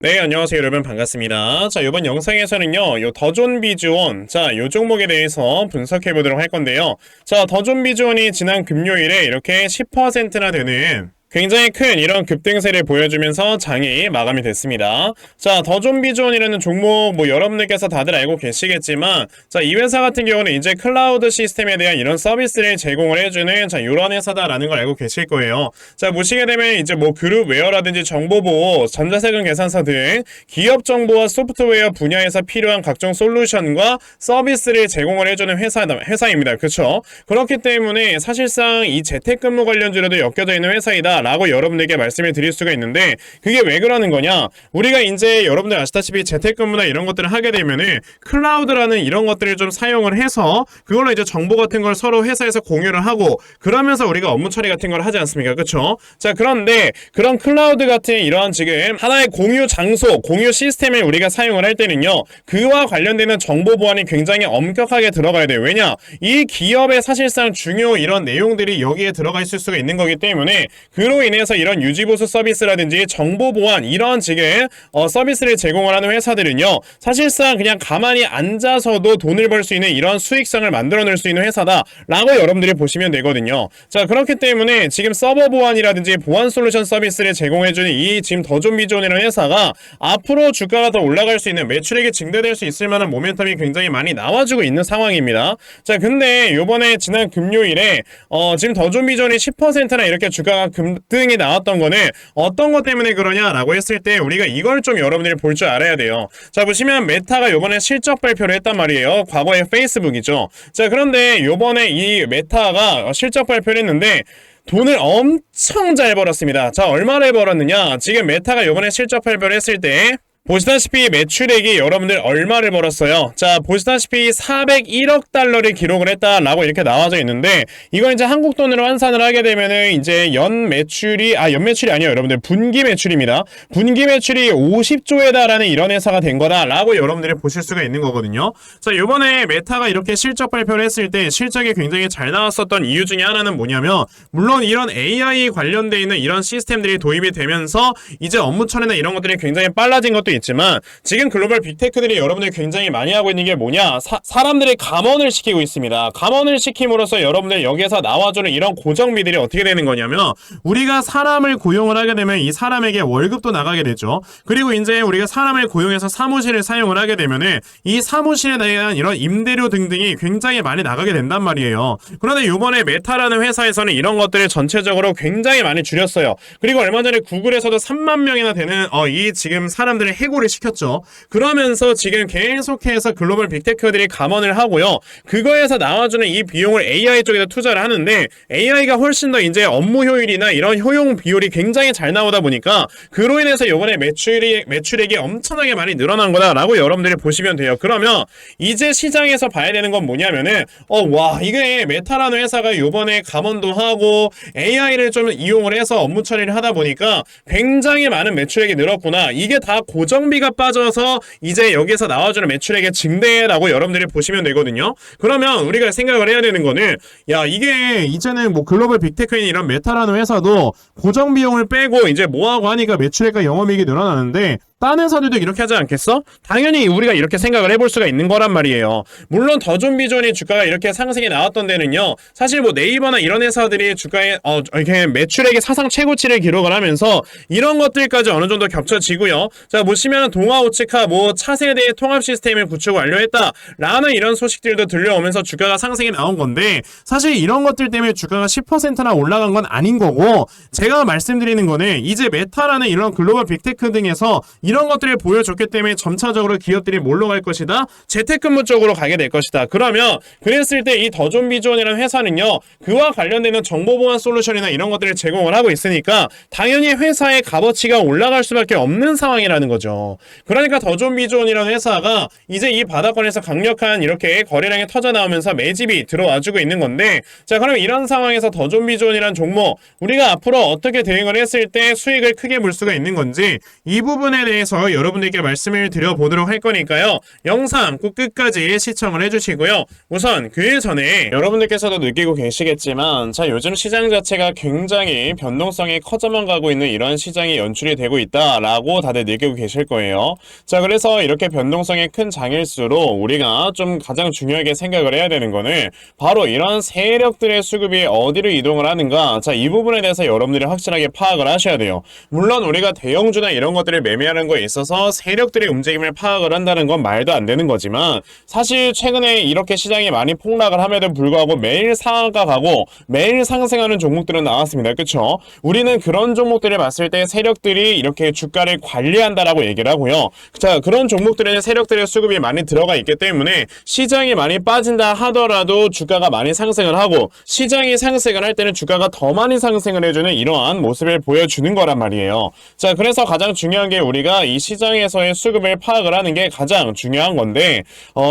네, 안녕하세요, 여러분. 반갑습니다. 자, 이번 영상에서는요, 요 더존비즈원, 자, 요 종목에 대해서 분석해 보도록 할 건데요. 자, 더존비즈원이 지난 금요일에 이렇게 10%나 되는 굉장히 큰 이런 급등세를 보여주면서 장이 마감이 됐습니다. 자, 더존비즈원이라는 종목 여러분들께서 다들 알고 계시겠지만, 자, 이 회사 같은 경우는 이제 클라우드 시스템에 대한 이런 서비스를 제공을 해주는 자, 요런 회사다라는 걸 알고 계실 거예요. 자, 보시게 되면 이제 그룹웨어라든지 정보보호, 전자세금 계산서 등 기업 정보와 소프트웨어 분야에서 필요한 각종 솔루션과 서비스를 제공을 해주는 회사입니다. 그렇죠? 그렇기 때문에 사실상 이 재택근무 관련주로도 엮여져 있는 회사이다 라고 여러분들께 말씀을 드릴 수가 있는데, 그게 왜 그러는 거냐, 우리가 이제 여러분들 아시다시피 재택근무나 이런 것들을 하게 되면은 클라우드라는 이런 것들을 좀 사용을 해서 그걸로 이제 정보 같은 걸 서로 회사에서 공유를 하고 그러면서 우리가 업무 처리 같은 걸 하지 않습니까? 그쵸? 자, 그런데 그런 클라우드 같은 이러한 지금 하나의 공유 장소, 공유 시스템을 우리가 사용을 할 때는요, 그와 관련되는 정보 보안이 굉장히 엄격하게 들어가야 돼요. 왜냐? 이 기업의 사실상 중요 이런 내용들이 여기에 들어가 있을 수가 있는 거기 때문에, 그로 인해서 이런 유지보수 서비스라든지 정보보안 이런 지금 서비스를 제공을 하는 회사들은요, 사실상 그냥 가만히 앉아서도 돈을 벌 수 있는 이런 수익성을 만들어낼 수 있는 회사다 라고 여러분들이 보시면 되거든요. 자, 그렇기 때문에 지금 서버 보안이라든지 보안 솔루션 서비스를 제공해주는 이 지금 더존비즈원이라는 회사가 앞으로 주가가 더 올라갈 수 있는, 매출액이 증대될 수 있을 만한 모멘텀이 굉장히 많이 나와주고 있는 상황입니다. 자, 근데 요번에 지난 금요일에 지금 더존비즈원이 10%나 이렇게 주가가 급등이 나왔던 거는 어떤 것 때문에 그러냐라고 했을 때 우리가 이걸 좀 여러분들이 볼 줄 알아야 돼요. 자, 보시면 메타가 요번에 실적 발표를 했단 말이에요. 과거에 페이스북이죠. 자, 그런데 요번에 이 메타가 실적 발표를 했는데 돈을 엄청 잘 벌었습니다. 자, 얼마를 벌었느냐, 지금 메타가 요번에 실적 발표를 했을 때 보시다시피 매출액이 여러분들 얼마를 벌었어요? 자, 보시다시피 401억 달러를 기록을 했다라고 이렇게 나와져 있는데, 이걸 이제 한국 돈으로 환산을 하게 되면은 이제 연 매출이 아니에요, 여러분들. 분기 매출입니다. 분기 매출이 50조에다라는 이런 회사가 된 거다라고 여러분들이 보실 수가 있는 거거든요. 자, 요번에 메타가 이렇게 실적 발표를 했을 때 실적이 굉장히 잘 나왔었던 이유 중에 하나는 뭐냐면, 물론 이런 AI 관련돼 있는 이런 시스템들이 도입이 되면서 이제 업무 처리나 이런 것들이 굉장히 빨라진 것도 있지만, 지금 글로벌 빅테크들이 여러분들이 굉장히 많이 하고 있는 게 뭐냐, 사람들이 감원을 시키고 있습니다. 감원을 시킴으로써 여러분들 여기에서 나와주는 이런 고정비들이 어떻게 되는 거냐면, 우리가 사람을 고용을 하게 되면 이 사람에게 월급도 나가게 되죠. 그리고 이제 우리가 사람을 고용해서 사무실을 사용을 하게 되면은 이 사무실에 대한 이런 임대료 등등이 굉장히 많이 나가게 된단 말이에요. 그런데 이번에 메타라는 회사에서는 이런 것들을 전체적으로 굉장히 많이 줄였어요. 그리고 얼마 전에 구글에서도 3만 명이나 되는 이 지금 사람들을 해고를 시켰죠. 그러면서 지금 계속해서 글로벌 빅테크들이 감원을 하고요, 그거에서 나와주는 이 비용을 AI 쪽에다 투자를 하는데, AI가 훨씬 더 이제 업무 효율이나 이런 효용 비율이 굉장히 잘 나오다 보니까 그로 인해서 이번에 매출액이 엄청나게 많이 늘어난 거다라고 여러분들이 보시면 돼요. 그러면 이제 시장에서 봐야 되는 건 뭐냐면은 이게 메타라는 회사가 이번에 감원도 하고 AI를 좀 이용을 해서 업무 처리를 하다 보니까 굉장히 많은 매출액이 늘었구나, 이게 다 고정비가 빠져서 이제 여기서 나와주는 매출액의 증대라고 여러분들이 보시면 되거든요. 그러면 우리가 생각을 해야 되는 거는, 이게 이제는 글로벌 빅테크인 이런 메타라는 회사도 고정비용을 빼고 이제 뭐하고 하니까 매출액과 영업이익이 늘어나는데, 다른 회사들도 이렇게 하지 않겠어? 당연히 우리가 이렇게 생각을 해볼 수가 있는 거란 말이에요. 물론 더존비존이 주가가 이렇게 상승이 나왔던 데는요, 사실 네이버나 이런 회사들이 주가에 이렇게 매출액의 사상 최고치를 기록을 하면서 이런 것들까지 어느 정도 겹쳐지고요. 자, 보시면 동아오츠카 차세대 통합 시스템을 구축 완료했다 라는 이런 소식들도 들려오면서 주가가 상승이 나온 건데, 사실 이런 것들 때문에 주가가 10%나 올라간 건 아닌 거고, 제가 말씀드리는 거는 이제 메타라는 이런 글로벌 빅테크 등에서 이런 것들을 보여줬기 때문에 점차적으로 기업들이 뭘로 갈 것이다? 재택근무 쪽으로 가게 될 것이다. 그러면 그랬을 때 이 더존비존이라는 회사는요, 그와 관련되는 정보보안 솔루션이나 이런 것들을 제공을 하고 있으니까 당연히 회사의 값어치가 올라갈 수밖에 없는 상황이라는 거죠. 그러니까 더존비존이라는 회사가 이제 이 바닥권에서 강력한 이렇게 거래량이 터져나오면서 매집이 들어와주고 있는 건데, 자, 그럼 이런 상황에서 더존비존이라는 종목 우리가 앞으로 어떻게 대응을 했을 때 수익을 크게 볼 수가 있는 건지, 이 부분에 대해 대해서 여러분들께 말씀을 드려보도록 할 거니까요. 영상 꼭 끝까지 시청을 해주시고요. 우선 그 전에 여러분들께서도 느끼고 계시겠지만 자, 요즘 시장 자체가 굉장히 변동성이 커져만 가고 있는 이런 시장이 연출이 되고 있다라고 다들 느끼고 계실 거예요. 자, 그래서 이렇게 변동성이 큰 장일수록 우리가 좀 가장 중요하게 생각을 해야 되는 거는 바로 이런 세력들의 수급이 어디로 이동을 하는가. 자, 이 부분에 대해서 여러분들이 확실하게 파악을 하셔야 돼요. 물론 우리가 대형주나 이런 것들을 매매하는 거에 있어서 세력들의 움직임을 파악을 한다는 건 말도 안 되는 거지만 사실 최근에 이렇게 시장이 많이 폭락을 함에도 불구하고 매일 상한가 가고 매일 상승하는 종목들은 나왔습니다. 그쵸? 우리는 그런 종목들을 봤을 때 세력들이 이렇게 주가를 관리한다라고 얘기를 하고요. 자, 그런 종목들에는 세력들의 수급이 많이 들어가 있기 때문에 시장이 많이 빠진다 하더라도 주가가 많이 상승을 하고 시장이 상승을 할 때는 주가가 더 많이 상승을 해주는 이러한 모습을 보여주는 거란 말이에요. 자, 그래서 가장 중요한 게 우리가 이 시장에서의 수급을 파악을 하는 게 가장 중요한 건데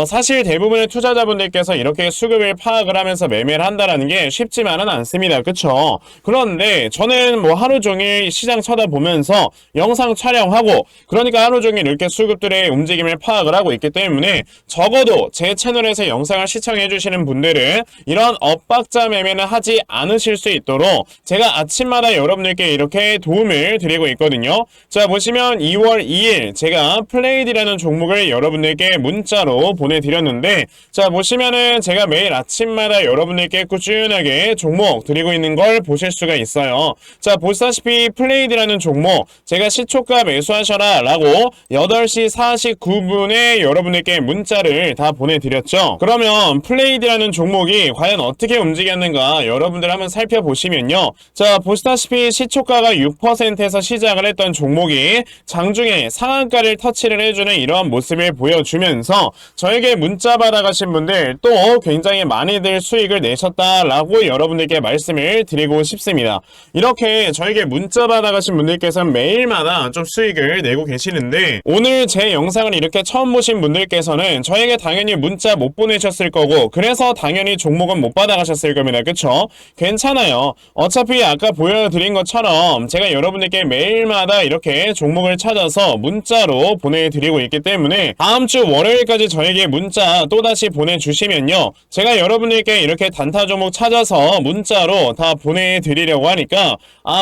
사실 대부분의 투자자분들께서 이렇게 수급을 파악을 하면서 매매를 한다라는 게 쉽지만은 않습니다. 그쵸? 그런데 저는 뭐 하루 종일 시장 쳐다보면서 영상 촬영하고 그러니까 하루 종일 이렇게 수급들의 움직임을 파악을 하고 있기 때문에 적어도 제 채널에서 영상을 시청해 주시는 분들은 이런 엇박자 매매는 하지 않으실 수 있도록 제가 아침마다 여러분들께 이렇게 도움을 드리고 있거든요. 자, 보시면 2월 2일 제가 플레이드라는 종목을 여러분들께 문자로 보내드렸는데 자, 보시면은 제가 매일 아침마다 여러분들께 꾸준하게 종목 드리고 있는 걸 보실 수가 있어요. 자, 보시다시피 플레이드라는 종목 제가 시초가 매수하셔라 라고 8시 49분에 여러분들께 문자를 다 보내드렸죠. 그러면 플레이드라는 종목이 과연 어떻게 움직였는가 여러분들 한번 살펴보시면요. 자, 보시다시피 시초가가 6%에서 시작을 했던 종목이 장중에 상한가를 터치를 해주는 이러한 모습을 보여주면서 저에게 문자 받아가신 분들 또 굉장히 많이들 수익을 내셨다라고 여러분들께 말씀을 드리고 싶습니다. 이렇게 저에게 문자 받아가신 분들께서는 매일마다 좀 수익을 내고 계시는데 오늘 제 영상을 이렇게 처음 보신 분들께서는 저에게 당연히 문자 못 보내셨을 거고 그래서 당연히 종목은 못 받아가셨을 겁니다. 그쵸? 괜찮아요. 어차피 아까 보여드린 것처럼 제가 여러분들께 매일마다 이렇게 종목을 찾아서 문자로 보내드리고 있기 때문에 다음주 월요일까지 저에게 문자 또다시 보내주시면요. 제가 여러분들께 이렇게 단타 종목 찾아서 문자로 다 보내드리려고 하니까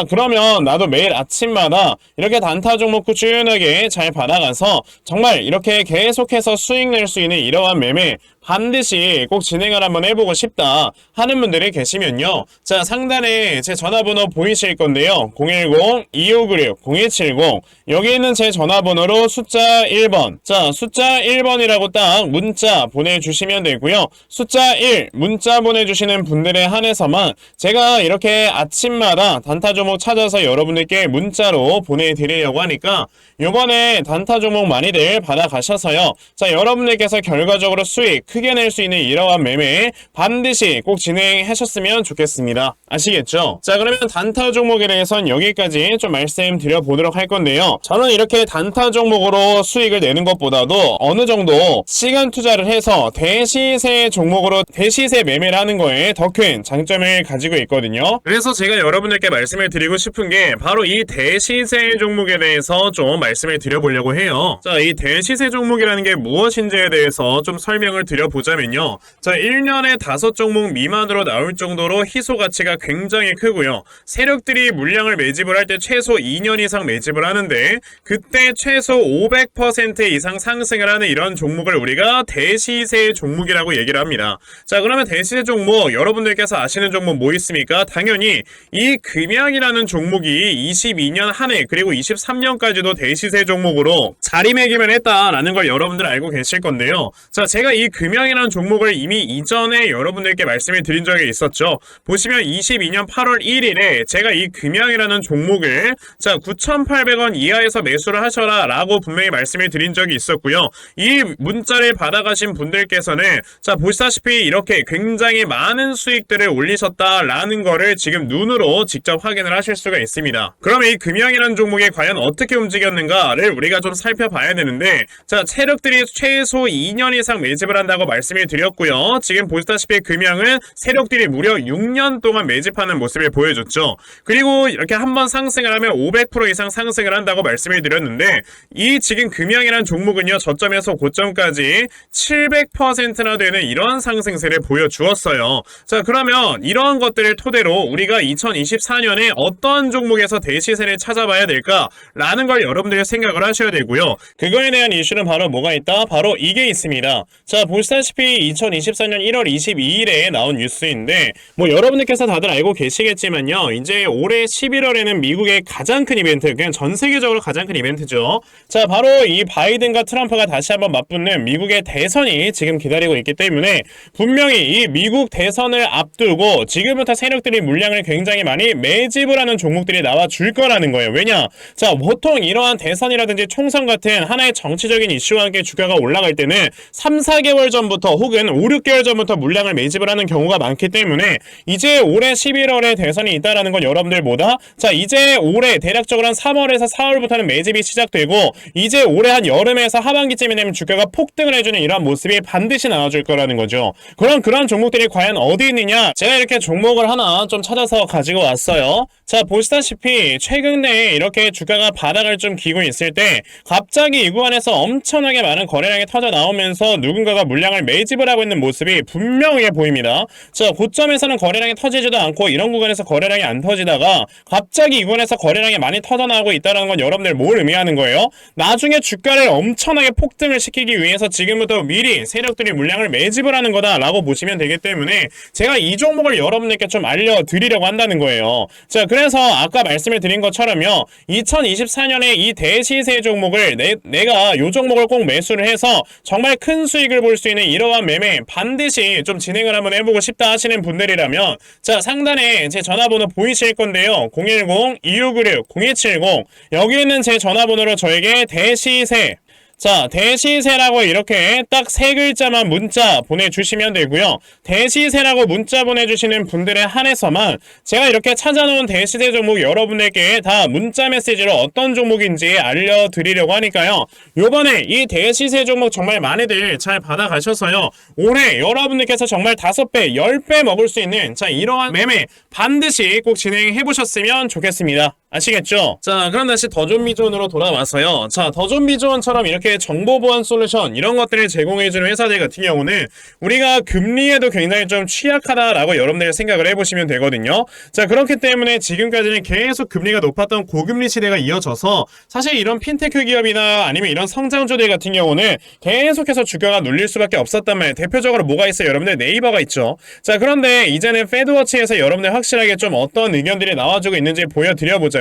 그러면 나도 매일 아침마다 이렇게 단타 종목 꾸준하게 잘 받아가서 정말 이렇게 계속해서 수익 낼 수 있는 이러한 매매 반드시 꼭 진행을 한번 해보고 싶다 하는 분들이 계시면요. 자, 상단에 제 전화번호 보이실 건데요. 010-2596-0170 여기 있는 제 전화번호로 숫자 1번 자, 숫자 1번이라고 딱 문자 보내주시면 되고요. 숫자 1 문자 보내주시는 분들에 한해서만 제가 이렇게 아침마다 단타 종목 찾아서 여러분들께 문자로 보내드리려고 하니까 요번에 단타 종목 많이들 받아가셔서요. 자, 여러분들께서 결과적으로 수익 크게 낼 수 있는 이러한 매매 반드시 꼭 진행하셨으면 좋겠습니다. 아시겠죠? 자, 그러면 단타 종목에 대해서는 여기까지 좀 말씀드려보도록 할 건데요. 저는 이렇게 단타 종목으로 수익을 내는 것보다도 어느 정도 시간 투자를 해서 대시세 종목으로 대시세 매매를 하는 거에 더 큰 장점을 가지고 있거든요. 그래서 제가 여러분들께 말씀을 드리고 싶은 게 바로 이 대시세 종목에 대해서 좀 말씀을 드려보려고 해요. 자, 이 대시세 종목이라는 게 무엇인지에 대해서 좀 설명을 드려보자면요. 자, 1년에 5종목 미만으로 나올 정도로 희소 가치가 굉장히 크고요. 세력들이 물량을 매집을 할 때 최소 2년 이상 매집을 하는데 그때 최소 500% 이상 상승을 하는 이런 종목을 우리가 대시세 종목이라고 얘기를 합니다. 자, 그러면 대시세 종목 여러분들께서 아시는 종목 뭐 있습니까? 당연히 이 금양이라는 종목이 22년 한 해 그리고 23년까지도 대시세 종목으로 자리매김을 했다라는 걸 여러분들 알고 계실 건데요. 자, 제가 이 금양이라는 종목을 이미 이전에 여러분들께 말씀을 드린 적이 있었죠. 보시면 22년 8월 1일에 제가 이 금양이라는 종목을 자 9,800원 이하에서 매수를 하셔라 라고 분명히 말씀을 드린 적이 있었고요. 이 문자를 받아가신 분들께서는 자 보시다시피 이렇게 굉장히 많은 수익들을 올리셨다라는 거를 지금 눈으로 직접 확인을 하실 수가 있습니다. 그러면 이 금양이라는 종목이 과연 어떻게 움직였는가를 우리가 좀 살펴봐야 되는데 자 세력들이 최소 2년 이상 매집을 한다고 있다라고 말씀을 드렸고요. 지금 보시다시피 금양은 세력들이 무려 6년 동안 매집하는 모습을 보여줬죠. 그리고 이렇게 한번 상승을 하면 500% 이상 상승을 한다고 말씀을 드렸는데 이 지금 금양이라는 종목은요. 저점에서 고점까지 700%나 되는 이러한 상승세를 보여주었어요. 자, 그러면 이러한 것들을 토대로 우리가 2024년에 어떤 종목에서 대시세를 찾아봐야 될까라는 걸 여러분들이 생각을 하셔야 되고요. 그거에 대한 이슈는 바로 뭐가 있다? 바로 이게 있습니다. 자, 보시다시피 2024년 1월 22일에 나온 뉴스인데 뭐 여러분들께서 다들 알고 계시겠지만요. 이제 올해 11월에는 미국의 가장 큰 이벤트, 그냥 전 세계적으로 가장 큰 이벤트죠. 자, 바로 이 바이든과 트럼프가 다시 한번 맞붙는 미국의 대선이 지금 기다리고 있기 때문에 분명히 이 미국 대선을 앞두고 지금부터 세력들이 물량을 굉장히 많이 매집을 하는 종목들이 나와줄 거라는 거예요. 왜냐? 자, 보통 이러한 대선이라든지 총선 같은 하나의 정치적인 이슈와 함께 주가가 올라갈 때는 3, 4개월 전부터 혹은 5, 6개월 전부터 물량을 매집을 하는 경우가 많기 때문에 이제 올해 11월에 대선이 있다라는 건 여러분들 뭐다? 자, 이제 올해 대략적으로 한 3월에서 4월부터는 매집이 시작되고 이제 올해 한 여름에서 하반기쯤이 되면 주가가 폭등을 해주는 이러한 모습이 반드시 나와줄 거라는 거죠. 그럼 그런 종목들이 과연 어디 있느냐? 제가 이렇게 종목을 하나 좀 찾아서 가지고 왔어요. 자, 보시다시피 최근에 이렇게 주가가 바닥을 좀 기고 있을 때 갑자기 이 구간에서 엄청나게 많은 거래량이 터져 나오면서 누군가가 물량을 매집을 하고 있는 모습이 분명해 보입니다. 자, 고점에서는 거래량이 터지지도 않고 이런 구간에서 거래량이 안 터지다가 갑자기 이 구간에서 거래량이 많이 터져 나오고 있다는 건 여러분들 뭘 의미하는 거예요? 나중에 주가를 엄청나게 폭등을 시키기 위해서 지금부터 미리 세력들이 물량을 매집을 하는 거다라고 보시면 되기 때문에 제가 이 종목을 여러분들께 좀 알려드리려고 한다는 거예요. 자, 그래서 아까 말씀을 드린 것처럼요. 2024년에 이 대시세 종목을 내가 이 종목을 꼭 매수를 해서 정말 큰 수익을 볼 수 있는 이러한 매매 반드시 좀 진행을 한번 해보고 싶다 하시는 분들이라면 자, 상단에 제 전화번호 보이실 건데요. 010-2696-0270 여기 있는 제 전화번호로 저에게 대시세 자, 대시세라고 이렇게 딱 세 글자만 문자 보내주시면 되고요. 대시세라고 문자 보내주시는 분들에 한해서만 제가 이렇게 찾아놓은 대시세 종목 여러분들께 다 문자 메시지로 어떤 종목인지 알려드리려고 하니까요. 요번에 이 대시세 종목 정말 많이들 잘 받아가셔서요. 올해 여러분들께서 정말 5배, 10배 먹을 수 있는 자, 이러한 매매 반드시 꼭 진행해보셨으면 좋겠습니다. 아시겠죠? 자, 그럼 다시 더존비존으로 돌아와서요. 자, 더존비존처럼 이렇게 정보보안 솔루션 이런 것들을 제공해주는 회사들 같은 경우는 우리가 금리에도 굉장히 좀 취약하다라고 여러분들이 생각을 해보시면 되거든요. 자, 그렇기 때문에 지금까지는 계속 금리가 높았던 고금리 시대가 이어져서 사실 이런 핀테크 기업이나 아니면 이런 성장주들 같은 경우는 계속해서 주가가 눌릴 수밖에 없었단 말이에요. 대표적으로 뭐가 있어요? 여러분들 네이버가 있죠. 자, 그런데 이제는 페드워치에서 여러분들 확실하게 좀 어떤 의견들이 나와주고 있는지 보여드려보자.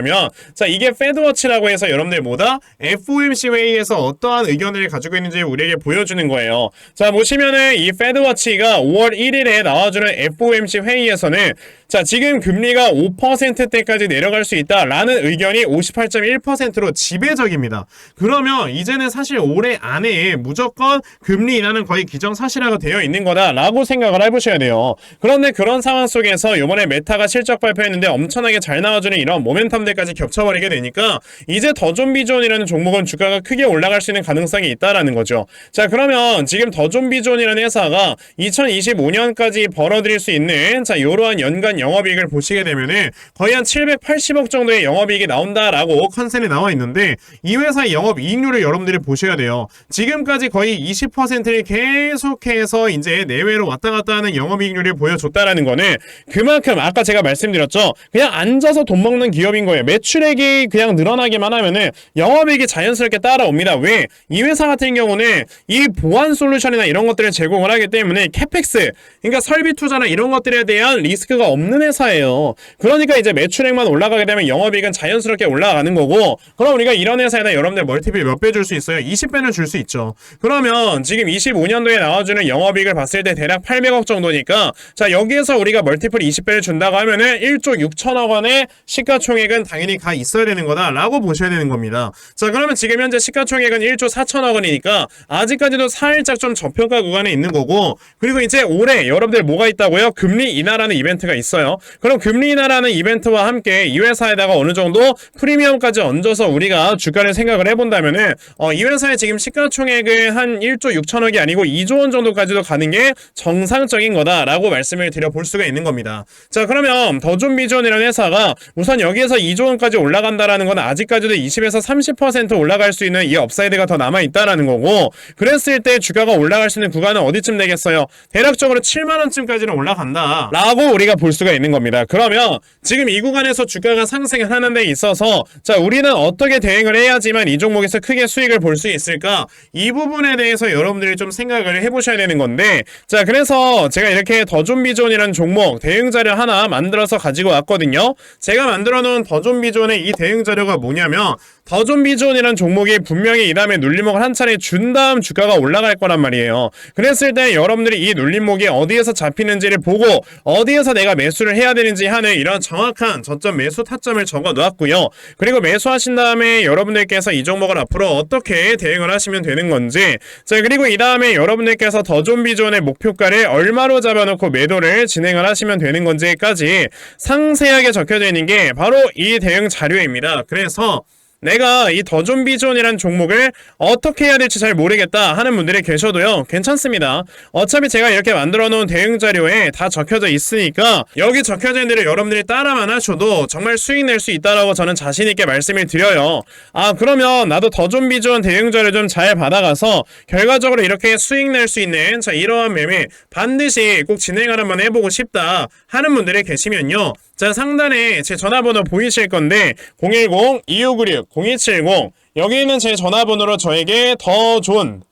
자, 이게 페드워치라고 해서 여러분들 뭐다? FOMC 회의에서 어떠한 의견을 가지고 있는지 우리에게 보여주는 거예요. 자, 보시면은 이 페드워치가 5월 1일에 나와주는 FOMC 회의에서는 자, 지금 금리가 5%대까지 내려갈 수 있다라는 의견이 58.1%로 지배적입니다. 그러면 이제는 사실 올해 안에 무조건 금리 인하는 거의 기정사실화가 되어 있는 거다라고 생각을 해보셔야 돼요. 그런데 그런 상황 속에서 이번에 메타가 실적 발표했는데 엄청나게 잘 나와주는 이런 모멘텀들까지 겹쳐버리게 되니까 이제 더존비존이라는 종목은 주가가 크게 올라갈 수 있는 가능성이 있다라는 거죠. 자, 그러면 지금 더존비존이라는 회사가 2025년까지 벌어들일 수 있는 자, 이러한 연간 영업이익을 보시게 되면은 거의 한 780억 정도의 영업이익이 나온다라고 컨센에 나와 있는데 이 회사의 영업이익률을 여러분들이 보셔야 돼요. 지금까지 거의 20%를 계속해서 이제 내외로 왔다 갔다 하는 영업이익률을 보여줬다라는 거는 그만큼 아까 제가 말씀드렸죠. 그냥 앉아서 돈 먹는 기업인 거예요. 매출액이 그냥 늘어나기만 하면은 영업이익이 자연스럽게 따라옵니다. 왜? 이 회사 같은 경우는 이 보안 솔루션이나 이런 것들을 제공을 하기 때문에 캐펙스, 그러니까 설비 투자나 이런 것들에 대한 리스크가 없는 회사예요. 그러니까 이제 매출액만 올라가게 되면 영업이익은 자연스럽게 올라가는 거고, 그럼 우리가 이런 회사에다 여러분들 멀티플 몇 배 줄 수 있어요? 20배는 줄 수 있죠. 그러면 지금 25년도에 나와주는 영업이익을 봤을 때 대략 800억 정도니까 자, 여기에서 우리가 멀티플 20배를 준다고 하면은 1조 6천억 원의 시가총액은 당연히 가 있어야 되는 거다라고 보셔야 되는 겁니다. 자, 그러면 지금 현재 시가총액은 1조 4천억 원이니까 아직까지도 살짝 좀 저평가 구간에 있는 거고, 그리고 이제 올해 여러분들 뭐가 있다고요? 금리 인하라는 이벤트가 있어요. 그럼 금리 인하라는 이벤트와 함께 이 회사에다가 어느 정도 프리미엄까지 얹어서 우리가 주가를 생각을 해본다면은 이 회사의 지금 시가총액은 한 1조 6천억이 아니고 2조 원 정도까지도 가는 게 정상적인 거다라고 말씀을 드려볼 수가 있는 겁니다. 자, 그러면 더존비존이라는 회사가 우선 여기에서 2조 원까지 올라간다라는 건 아직까지도 20에서 30% 올라갈 수 있는 이 업사이드가 더 남아있다라는 거고, 그랬을 때 주가가 올라갈 수 있는 구간은 어디쯤 되겠어요? 대략적으로 7만원쯤까지는 올라간다 라고 우리가 볼 수가 있는 겁니다. 그러면 지금 이 구간에서 주가가 상승을 하는 데 있어서 자, 우리는 어떻게 대응을 해야지만 이 종목에서 크게 수익을 볼 수 있을까? 이 부분에 대해서 여러분들이 좀 생각을 해보셔야 되는 건데, 자, 그래서 제가 이렇게 더존비존이라는 종목 대응 자료 하나 만들어서 가지고 왔거든요. 제가 만들어 놓은 더존비존의 이 대응 자료가 뭐냐면, 더존비존이라는 종목이 분명히 이 다음에 눌림목을 한 차례 준 다음 주가가 올라갈 거란 말이에요. 그랬을 때 여러분들이 이 눌림목이 어디에서 잡히는지를 보고 어디에서 내가 매수를 해야 되는지 하는 이런 정확한 저점 매수 타점을 적어 놓았고요. 그리고 매수하신 다음에 여러분들께서 이 종목을 앞으로 어떻게 대응을 하시면 되는 건지, 자, 그리고 이 다음에 여러분들께서 더존비존의 목표가를 얼마로 잡아놓고 매도를 진행을 하시면 되는 건지까지 상세하게 적혀져 있는 게 바로 이 대응 자료입니다. 그래서 내가 이 더존비존이란 종목을 어떻게 해야 될지 잘 모르겠다 하는 분들이 계셔도요, 괜찮습니다. 어차피 제가 이렇게 만들어 놓은 대응 자료에 다 적혀져 있으니까 여기 적혀져 있는 대로 여러분들이 따라만 하셔도 정말 수익 낼 수 있다라고 저는 자신있게 말씀을 드려요. 아, 그러면 나도 더존비존 대응 자료 좀 잘 받아가서 결과적으로 이렇게 수익 낼 수 있는 자, 이러한 매매 반드시 꼭 진행을 한번 해보고 싶다 하는 분들이 계시면요, 자, 상단에 제 전화번호 보이실 건데 010-2596-0270 여기 있는 제 전화번호로 저에게 더존,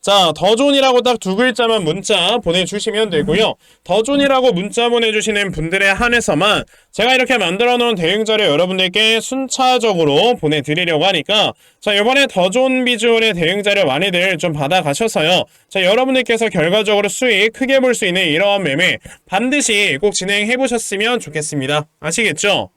자, 더존이라고 딱 두 글자만 문자 보내주시면 되고요. 더존이라고 문자 보내주시는 분들에 한해서만 제가 이렇게 만들어 놓은 대응 자료 여러분들께 순차적으로 보내드리려고 하니까, 자, 이번에 더존비주얼의 대응 자료 많이들 좀 받아가셔서요, 자, 여러분들께서 결과적으로 수익 크게 볼 수 있는 이러한 매매 반드시 꼭 진행해 보셨으면 좋겠습니다. 아시겠죠?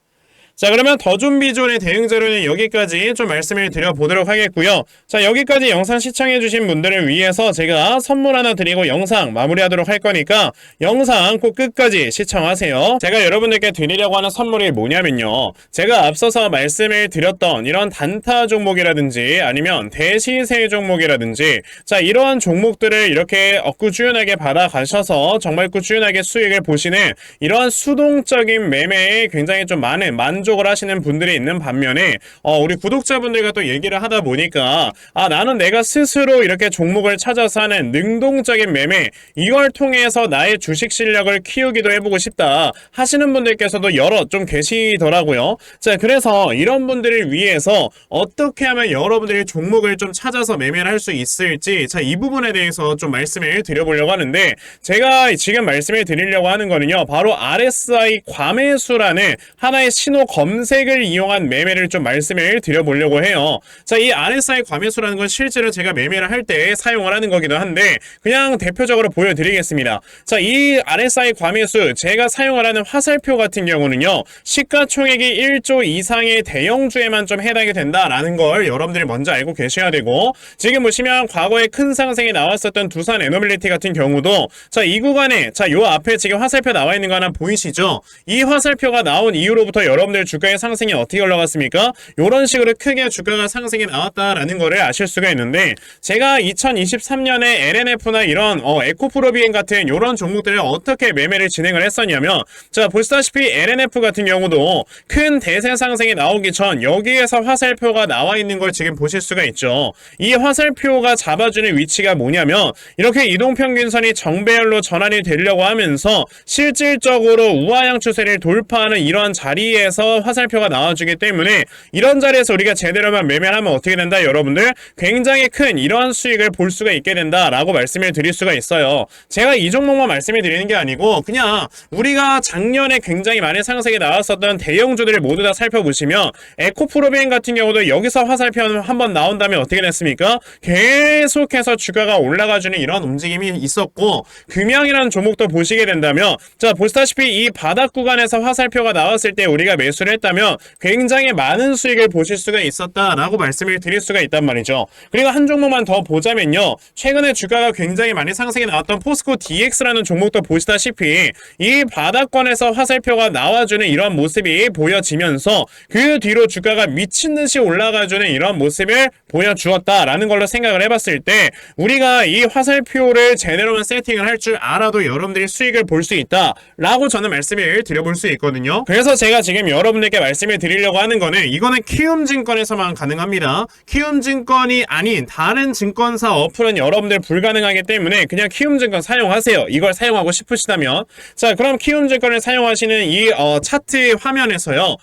자, 그러면 더존비존의 대응 자료는 여기까지 좀 말씀을 드려보도록 하겠고요. 자, 여기까지 영상 시청해주신 분들을 위해서 제가 선물 하나 드리고 영상 마무리하도록 할 거니까 영상 꼭 끝까지 시청하세요. 제가 여러분들께 드리려고 하는 선물이 뭐냐면요, 제가 앞서서 말씀을 드렸던 이런 단타 종목이라든지 아니면 대시세 종목이라든지, 자, 이러한 종목들을 이렇게 꾸준하게 받아가셔서 정말 꾸준하게 수익을 보시는 이러한 수동적인 매매에 굉장히 좀 많은 만족을 하시는 분들이 있는 반면에 우리 구독자분들과 또 얘기를 하다 보니까 나는 내가 스스로 이렇게 종목을 찾아서 하는 능동적인 매매, 이걸 통해서 나의 주식 실력을 키우기도 해보고 싶다 하시는 분들께서도 여럿 좀 계시더라고요. 자, 그래서 이런 분들을 위해서 어떻게 하면 여러분들이 종목을 좀 찾아서 매매를 할 수 있을지, 자, 이 부분에 대해서 좀 말씀을 드려보려고 하는데, 제가 지금 말씀을 드리려고 하는 거는요, 바로 RSI 과매수라는 하나의 신호 검색을 이용한 매매를 좀 말씀을 드려보려고 해요. 자, 이 RSI 과매수라는 건 실제로 제가 매매를 할 때 사용을 하는 거기도 한데 그냥 대표적으로 보여드리겠습니다. 자, 이 RSI 과매수 제가 사용을 하는 화살표 같은 경우는요, 시가총액이 1조 이상의 대형주에만 좀 해당이 된다라는 걸 여러분들이 먼저 알고 계셔야 되고, 지금 보시면 과거에 큰 상승이 나왔었던 두산 에너빌리티 같은 경우도 자, 이 구간에 자, 요 앞에 지금 화살표 나와 있는 거 하나 보이시죠? 이 화살표가 나온 이후로부터 여러분들 주가의 상승이 어떻게 올라갔습니까? 이런 식으로 크게 주가가 상승이 나왔다라는 거를 아실 수가 있는데, 제가 2023년에 LNF나 이런 에코프로비엔 같은 이런 종목들을 어떻게 매매를 진행을 했었냐면, 자, 보시다시피 LNF 같은 경우도 큰 대세 상승이 나오기 전 여기에서 화살표가 나와 있는 걸 지금 보실 수가 있죠. 이 화살표가 잡아주는 위치가 뭐냐면, 이렇게 이동평균선이 정배열로 전환이 되려고 하면서 실질적으로 우하향 추세를 돌파하는 이런 자리에서 화살표가 나와주기 때문에 이런 자리에서 우리가 제대로만 매매를 하면 어떻게 된다? 여러분들 굉장히 큰 이러한 수익을 볼 수가 있게 된다라고 말씀을 드릴 수가 있어요. 제가 이 종목만 말씀을 드리는 게 아니고 그냥 우리가 작년에 굉장히 많은 상승이 나왔었던 대형주들을 모두 다 살펴보시면, 에코프로비엔 같은 경우도 여기서 화살표 한번 나온 다음에 어떻게 됐습니까? 계속해서 주가가 올라가주는 이런 움직임이 있었고, 금양이라는 종목도 보시게 된다면, 자, 보시다시피 이 바닥 구간에서 화살표가 나왔을 때 우리가 매수를 매수를 했다면 굉장히 많은 수익을 보실 수가 있었다라고 말씀을 드릴 수가 있단 말이죠. 그리고 한 종목만 더 보자면요. 최근에 주가가 굉장히 많이 상승이 나왔던 포스코 DX라는 종목도 보시다시피 이 바닥권에서 화살표가 나와주는 이런 모습이 보여지면서 그 뒤로 주가가 미친듯이 올라가주는 이런 모습을 보여주었다라는 걸로 생각을 해봤을 때 우리가 이 화살표를 제대로만 세팅을 할 줄 알아도 여러분들이 수익을 볼 수 있다라고 저는 말씀을 드려볼 수 있거든요. 그래서 제가 지금 여러분들께 말씀을 드리려고 하는 거는 이거는 키움증권에서만 가능합니다. 키움증권이 아닌 다른 증권사 어플은 여러분들 불가능하기 때문에 그냥 키움증권 사용하세요. 이걸 사용하고 싶으시다면. 자, 그럼 키움증권을 사용하시는 이 차트 화면에서요.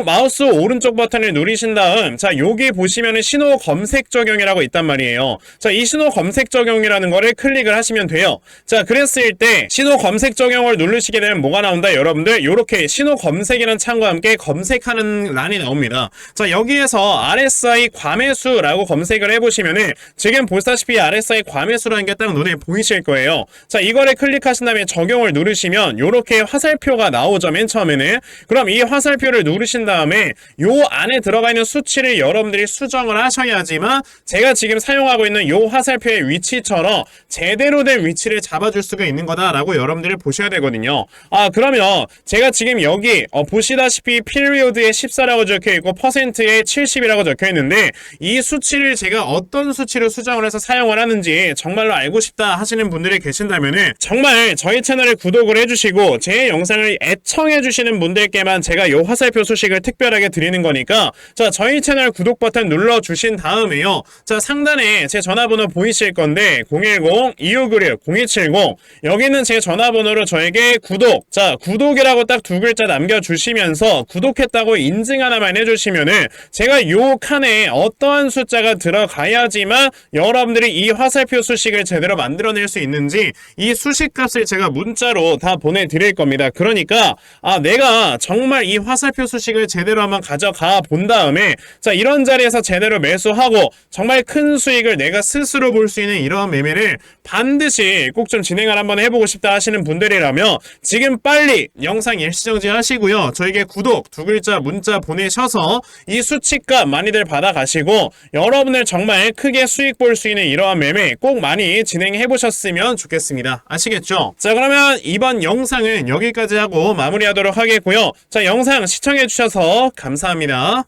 마우스 오른쪽 버튼을 누르신 다음 자, 여기 보시면은 신호 검색 적용이라고 있단 말이에요. 자, 이 신호 검색 적용이라는 거를 클릭을 하시면 돼요. 자, 그랬을 때 신호 검색 적용을 누르시게 되면 뭐가 나온다? 여러분들 요렇게 신호 검색이라는 창과 함께 검색하는 란이 나옵니다. 자, 여기에서 RSI 과매수라고 검색을 해보시면은 지금 보시다시피 RSI 과매수라는 게 딱 눈에 보이실 거예요. 자, 이거를 클릭하신 다음에 적용을 누르시면 요렇게 화살표가 나오죠. 맨 처음에는. 그럼 이 화살표를 누르신 다음에 요 안에 들어가 있는 수치를 여러분들이 수정을 하셔야지만 제가 지금 사용하고 있는 요 화살표의 위치처럼 제대로 된 위치를 잡아줄 수가 있는 거다라고 여러분들이 보셔야 되거든요. 그러면 제가 지금 여기 보시다시피 period에 14라고 적혀있고 퍼센트에 70이라고 적혀있는데 이 수치를 제가 어떤 수치로 수정을 해서 사용을 하는지 정말로 알고 싶다 하시는 분들이 계신다면은 정말 저희 채널을 구독을 해주시고 제 영상을 애청해주시는 분들께만 제가 요 화살표 소식을 특별하게 드리는 거니까 자, 저희 채널 구독 버튼 눌러주신 다음에요. 자, 상단에 제 전화번호 보이실 건데 010-2596-0270 여기는 제 전화번호로 저에게 구독, 자, 구독이라고 딱 두 글자 남겨주시면서 구독했다고 인증 하나만 해주시면은 제가 요 칸에 어떠한 숫자가 들어가야지만 여러분들이 이 화살표 수식을 제대로 만들어낼 수 있는지 이 수식값을 제가 문자로 다 보내드릴 겁니다. 그러니까 내가 정말 이 화살표 수식을 제대로 한번 가져가 본 다음에 자, 이런 자리에서 제대로 매수하고 정말 큰 수익을 내가 스스로 볼 수 있는 이러한 매매를 반드시 꼭 좀 진행을 한번 해보고 싶다 하시는 분들이라면 지금 빨리 영상 일시정지 하시고요. 저에게 구독 두 글자 문자 보내셔서 이 수치값 많이들 받아가시고 여러분들 정말 크게 수익 볼 수 있는 이러한 매매 꼭 많이 진행해 보셨으면 좋겠습니다. 아시겠죠? 자, 그러면 이번 영상은 여기까지 하고 마무리하도록 하겠고요. 자, 영상 시청해 주셔서 감사합니다.